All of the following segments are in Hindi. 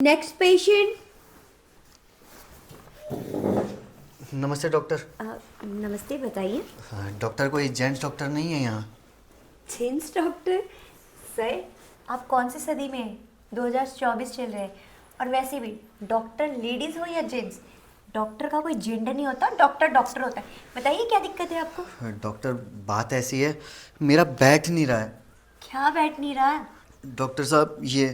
Next patient. नमस्ते डॉक्टर। नमस्ते, बताइए। डॉक्टर कोई जेंट्स डॉक्टर नहीं है यहाँ? Gents doctor? सर, आप कौन सी सदी में हैं? 2024 चल रहे हैं। और वैसे भी डॉक्टर लेडीज़ हो या जेंट्स, डॉक्टर का कोई जेंडर नहीं होता। डॉक्टर डॉक्टर होता है। बताइए क्या दिक्कत है आपको? डॉक्टर बात ऐसी है, मेरा बैठ नहीं रहा है। क्या बैठ नहीं रहा? डॉक्टर साहब ये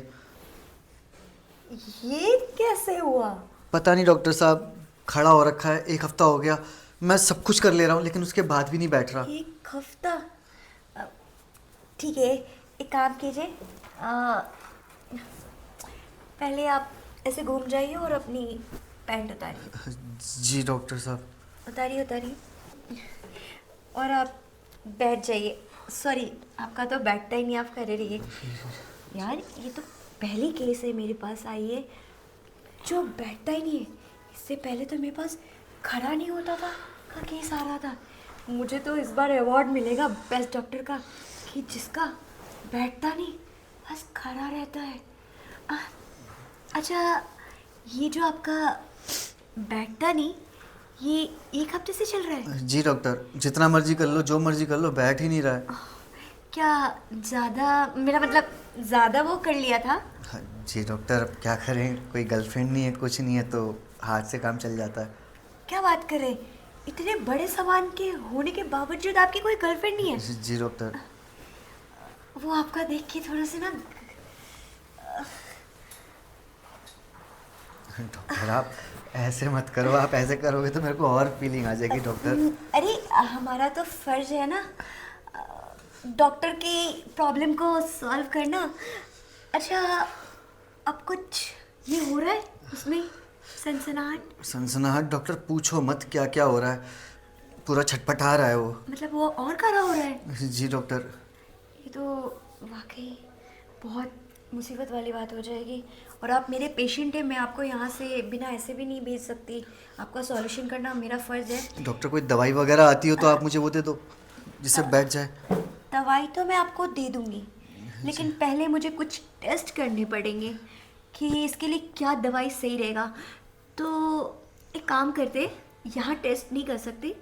कैसे हुआ? पता नहीं डॉक्टर साहब, खड़ा हो रखा है, 1 हफ्ता हो गया। मैं सब कुछ कर ले रहा हूँ लेकिन उसके बाद भी नहीं बैठ रहा। एक हफ्ता? अ, ठीक है, एक काम कीजिए। पहले आप ऐसे घूम जाइए और अपनी पैंट उतारिए। जी डॉक्टर साहब। उतारिए उतारिए। और आप बैठ जाइए। सॉरी, आपका तो बैठता ही नहीं, आप खड़े रहिए। यार, ये तो पहली केस है मेरे पास आई है जो बैठता ही नहीं है। इससे पहले तो मेरे पास खड़ा नहीं होता था का केस आ रहा था। मुझे तो इस बार अवार्ड मिलेगा बेस्ट डॉक्टर का, कि जिसका बैठता नहीं, बस खड़ा रहता है। आ, अच्छा, ये जो आपका बैठता नहीं, ये 1 हफ्ते से चल रहा है? जी डॉक्टर, जितना मर्जी कर लो, जो मर्जी कर लो, बैठ ही नहीं रहा है। क्या ज़्यादा, मेरा मतलब ज़्यादा वो कर लिया था? जी डॉक्टर, अब क्या करें, कोई गर्लफ्रेंड नहीं है, कुछ नहीं है, तो हाथ से काम चल जाता है। क्या बात कर रहे हैं? इतने बड़े सामान के होने के बावजूद आपकी कोई गर्लफ्रेंड नहीं है? जी डॉक्टर। वो आपका देख के थोड़ा सा ना। डॉक्टर आप ऐसे मत करो, आप ऐसे करोगे तो मेरे को और फीलिंग आ जाएगी डॉक्टर। अरे, हमारा तो फर्ज है ना डॉक्टर की प्रॉब्लम को सॉल्व करना। अच्छा, अब कुछ ये हो रहा है उसमें सनसनाहट? सनसनाहट? डॉक्टर पूछो मत, क्या क्या हो रहा है, पूरा छटपटा रहा है वो। मतलब वो और खरा हो रहा है? जी डॉक्टर। ये तो वाकई बहुत मुसीबत वाली बात हो जाएगी। और आप मेरे पेशेंट हैं, मैं आपको यहाँ से बिना ऐसे भी नहीं भेज सकती। आपका सॉल्यूशन करना मेरा फ़र्ज़ है। डॉक्टर कोई दवाई वगैरह आती हो तो आप मुझे वो दे दो, जिससे बैठ जाए। दवाई तो मैं आपको दे दूँगी, लेकिन पहले मुझे कुछ टेस्ट करने पड़ेंगे कि इसके लिए क्या दवाई सही रहेगा। तो एक काम करते, यहाँ टेस्ट नहीं कर सकते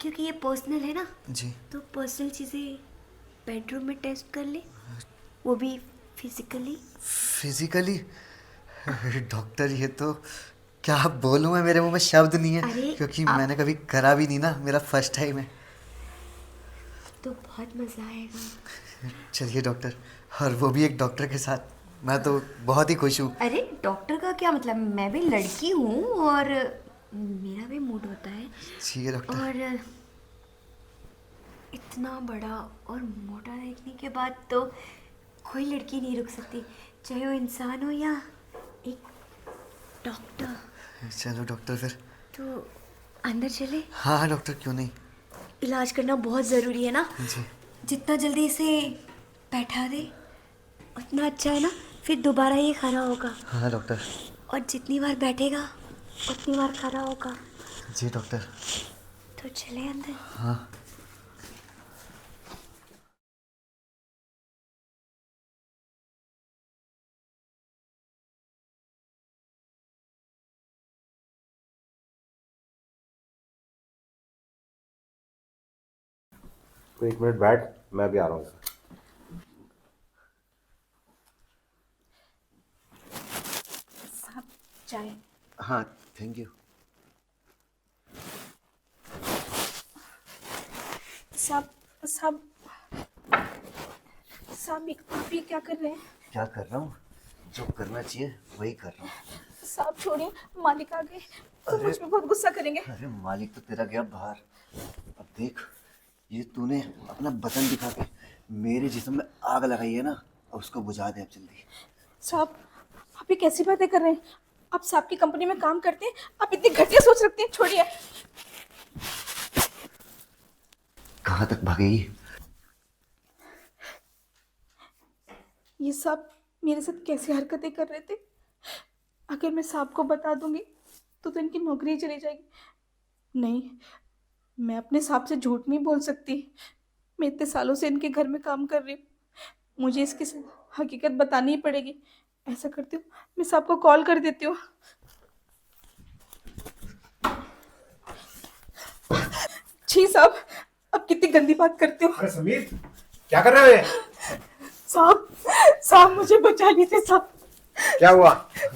क्योंकि ये पर्सनल है ना। जी। तो पर्सनल चीज़ें बेडरूम में टेस्ट कर ले, वो भी फिजिकली। फिजिकली? डॉक्टर ये तो क्या बोलूँ मैं, मेरे मुंह में शब्द नहीं है, अरे क्योंकि आप, मैंने कभी करा भी नहीं ना, मेरा फर्स्ट टाइम है। तो बहुत मज़ा आएगा। चलिए डॉक्टर, और वो भी एक डॉक्टर के साथ, मैं तो बहुत ही खुश हूँ। अरे डॉक्टर का क्या मतलब, मैं भी लड़की हूँ और मेरा भी मूड होता है। ठीक है डॉक्टर। और इतना बड़ा और मोटा देखने के बाद तो कोई लड़की नहीं रुक सकती, चाहे वो इंसान हो या एक डॉक्टर। चलो डॉक्टर फिर। तो अंदर चले? हाँ हाँ डॉक्टर, क्यों नहीं। इलाज करना बहुत ज़रूरी है ना। जी। जितना जल्दी इसे बैठा दे उतना अच्छा है ना, फिर दोबारा ये खड़ा होगा। हाँ डॉक्टर। और जितनी बार बैठेगा उतनी बार खड़ा होगा। जी डॉक्टर। तो चले अंदर। हाँ। तो 1 मिनट बैठ, मैं भी आ रहा हूँ। साहब, चाय। हाँ, थैंक यू। साहब साहब साहब, आप ये क्या कर रहे हैं? क्या कर रहा हूँ? जो करना चाहिए वही कर रहा हूँ। साहब छोड़िए, मालिक आ गए तो अरे- मुझ पे बहुत गुस्सा करेंगे। अरे मालिक तो तेरा गया बाहर। अब देख, ये तूने अपना बटन दिखा के मेरे जिस्म में आग लगाई है ना, अब उसको बुझा दे अब जल्दी। साहब, आप ये कैसी बातें कर रहे हैं? आप साहब की कंपनी में काम करते हैं, आप इतनी घटिया सोच रखते हैं। छोड़िए। कहाँ तक भागेगी? ये साहब मेरे साथ कैसी हरकतें कर रहे थे, अगर मैं साहब को बता दूंगी तो इनकी नौकरी चली जाएगी। नहीं, मैं अपने साहब से झूठ नहीं बोल सकती। मैं इतने सालों से इनके घर में काम कर रही हूँ, मुझे इसकी हकीकत बतानी ही पड़ेगी। ऐसा करती हूँ, मैं साहब को कॉल कर देती हूँ। जी साहब, अब कितनी गंदी बात करती हूँ। अरे समीर, क्या कर रहे हो? साहब, साहब मुझे बचा लीजिए साहब। क्या हुआ?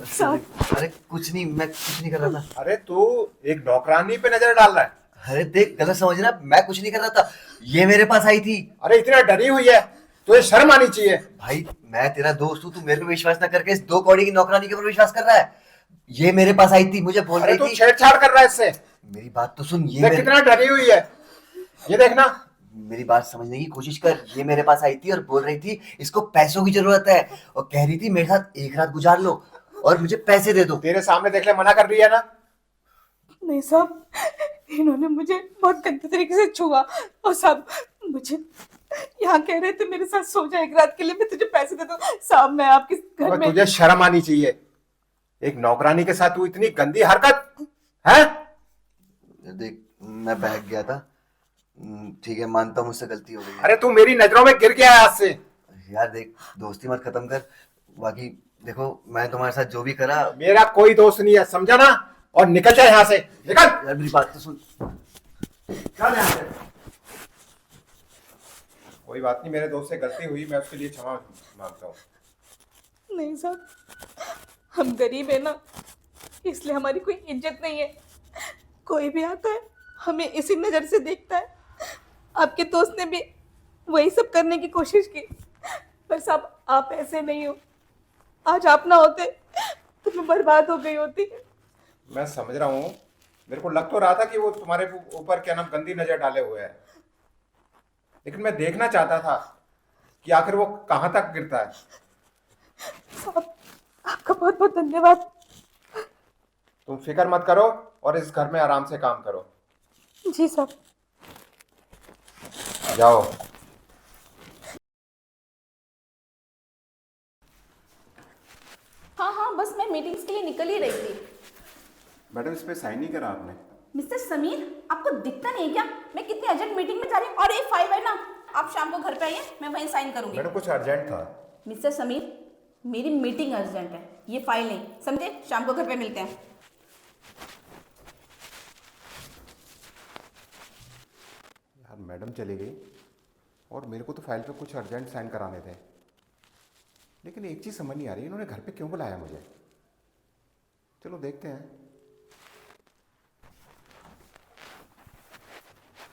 साहब, अरे कुछ नहीं, मैं कुछ नहीं कर रहा था। अरे तू एक नौकरानी पे नजर डाल रहा है। अरे देख, गलत समझ रहा, मैं कुछ नहीं कर रहा था। ये मेरे पास आई थी। अरे इतना डरी हुई है, तुझे शर्म आनी चाहिए। भाई मैं तेरा दोस्त हूँ, तू मेरे पे विश्वास ना करके इस 2 कौड़ी की नौकरानी के ऊपर विश्वास कर रहा है। ये मेरे पास आई थी, मुझे बोल अरे रही तू थी। छेड़छाड़ कर रहा है इससे। मेरी बात तो सुन। ये देख कितना डरी हुई है, ये देखना। मेरी बात समझने की कोशिश कर। ये मेरे पास आई थी और बोल रही थी इसको पैसों की जरूरत है, और कह रही थी मेरे साथ एक रात गुजार लो और मुझे पैसे दे दो। तेरे सामने देख ले, मना कर रही है ना। नहीं साहब, इन्होंने मुझे बहुत गंदे तरीके से छुआ, और साहब मुझे यहाँ कह रहे थे मेरे साथ सो जा एक रात के लिए, मैं तुझे पैसे दे दूँ। साहब मैं आपके घर अबे में। तुझे शर्म आनी चाहिए, एक नौकरानी के साथ तू इतनी गंदी हरकत है। देख, मैं बहक गया था। ठीक है, मानता हूँ मुझसे गलती हो गई है। अरे तू मेरी नजरों में गिर गया है आज से। यार देख, दोस्ती मत खत्म कर। बाकी देखो, मैं तुम्हारे साथ जो भी करा। मेरा कोई दोस्त नहीं है, समझा ना? और निकल जाए यहाँ से, निकल। यार मेरी बात तो सुन। चल यहाँ से। कोई बात नहीं, मेरे दोस्त से गलती हुई, मैं उसके लिए क्षमा मांगता हूँ। नहीं साहब, हम गरीब है ना, इसलिए हमारी कोई इज्जत नहीं है। कोई भी आता है हमें इसी नज़र से देखता है। आपके दोस्त ने भी वही सब करने की कोशिश की, पर साहब आप ऐसे नहीं हो। आज आप ना होते तो मैं बर्बाद हो गई होती। मैं समझ रहा हूँ, मेरे को लग तो रहा था कि वो तुम्हारे ऊपर क्या नाम गंदी नजर डाले हुए है, लेकिन मैं देखना चाहता था कि आखिर वो कहाँ तक गिरता है। साहब आपका बहुत बहुत धन्यवाद। तुम फिक्र मत करो और इस घर में आराम से काम करो। जी साहब। जाओ। हाँ हाँ, बस मैं मीटिंग्स के लिए निकल ही रही थी। मैडम, इस पे साइन नहीं करा आपने? मिस्टर समीर, आपको दिखता नहीं है क्या मैं कितनी अर्जेंट मीटिंग में जा रही हूँ? और ये फाइल है ना, आप शाम को घर पे आइए, मैं वहीं साइन करूंगी। मैडम कुछ अर्जेंट था। मिस्टर समीर, मेरी मीटिंग अर्जेंट है, ये फाइल नहीं, समझे? शाम को घर पे मिलते हैं। यार मैडम चली गई और मेरे को तो फाइल पे कुछ अर्जेंट साइन कराने थे, लेकिन एक चीज़ समझ नहीं आ रही, इन्होंने घर पे क्यों बुलाया मुझे। चलो देखते हैं।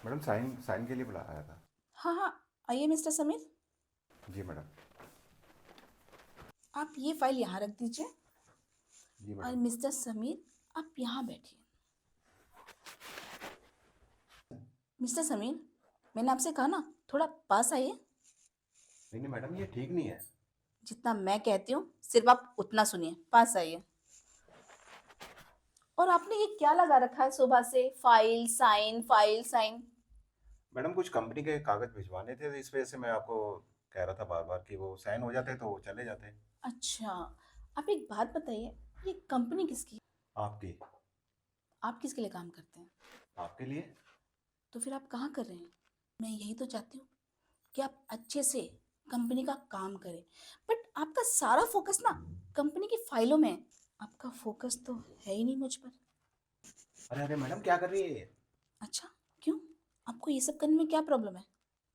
मैडम साइन साइन के लिए बुलाया था। हाँ हाँ, आइए मिस्टर समीर, जी मैडम। आप ये फाइल यहाँ रख दीजिए, जी और मैडम। मिस्टर समीर आप यहाँ बैठिए। मिस्टर समीर, मैंने आपसे कहा ना थोड़ा पास आइए। नहीं नहीं मैडम, ये ठीक नहीं है। जितना मैं कहती हूँ सिर्फ आप उतना सुनिए, पास आइए। और आपने ये क्या लगा रखा है सुबह से? File sign, file sign. Madam कुछ कंपनी के कागज भिजवाने थे, तो इस वजह से मैं आपको कह रहा था बार बार कि वो साइन हो जाते तो वो चले जाते। अच्छा, आप एक बात बताइए, ये कंपनी किसकी? आपकी। आप किसके लिए काम करते हैं? आपके लिए। तो फिर आप कहाँ कर रहे हैं? मैं यही तो चाहती हूँ कि आप अच्छे से कंपनी का काम करें, बट आपका सारा फोकस ना कंपनी की फाइलों में है। आपका फोकस तो है ही नहीं मुझ पर। अरे अरे मैडम, क्या कर रही है ये? अच्छा, क्यों? आपको ये सब करने में क्या प्रॉब्लम है?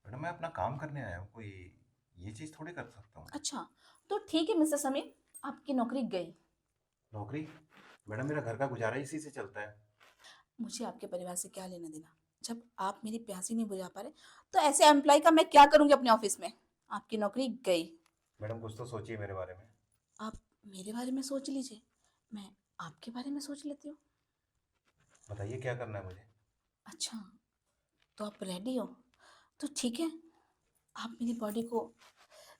मैडम मैं अपना काम करने आया हूँ, कोई ये चीज़ थोड़ी कर सकता हूँ। अच्छा, तो ठीक है मिस्टर समीर, आपकी नौकरी गई। नौकरी? मैडम मेरा घर का गुजारा इसी से चलता है। मुझे आपके परिवार से क्या लेना देना? जब आप मेरी प्यासी नहीं बुझा पा रहे, तो ऐसे एम्प्लॉय का मैं क्या करूँगी अपने ऑफिस में? आपकी नौकरी गई। मैडम कुछ तो सोचिए मेरे बारे में। आप मेरे बारे में सोच लीजिए, मैं आपके बारे में सोच लेती हूँ। बताइए क्या करना है मुझे। अच्छा, तो आप रेडी हो? तो ठीक है, आप मेरी बॉडी को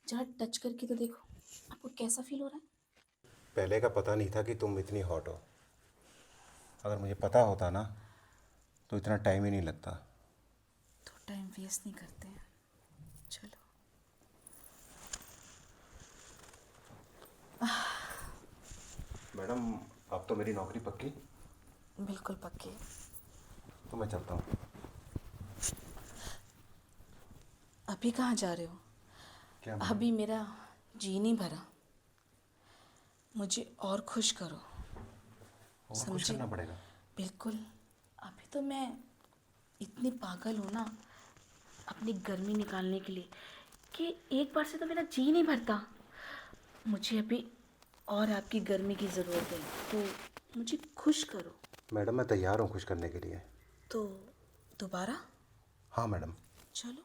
जरा टच करके तो देखो, आपको कैसा फील हो रहा है? पहले का पता नहीं था कि तुम इतनी हॉट हो। अगर मुझे पता होता ना तो इतना टाइम ही नहीं लगता। तो टाइम वेस्ट नहीं करते हैं, चलो। मैडम अब तो मेरी नौकरी पक्की, बिल्कुल पक्के। तो मैं चलता हूँ। अभी कहाँ जा रहे हो? क्या मैडम? अभी मेरा जी नहीं भरा। मुझे और खुश करो। और कुछ समझे? करना पड़ेगा। बिल्कुल। अभी तो मैं इतनी पागल हूँ ना अपनी गर्मी निकालने के लिए कि एक बार से तो मेरा जी नहीं भरता। मुझे अभी और आपकी गर्मी की ज़रूरत है, तो मुझे खुश करो। मैडम मैं तैयार हूँ खुश करने के लिए। तो दोबारा हाँ मैडम। चलो।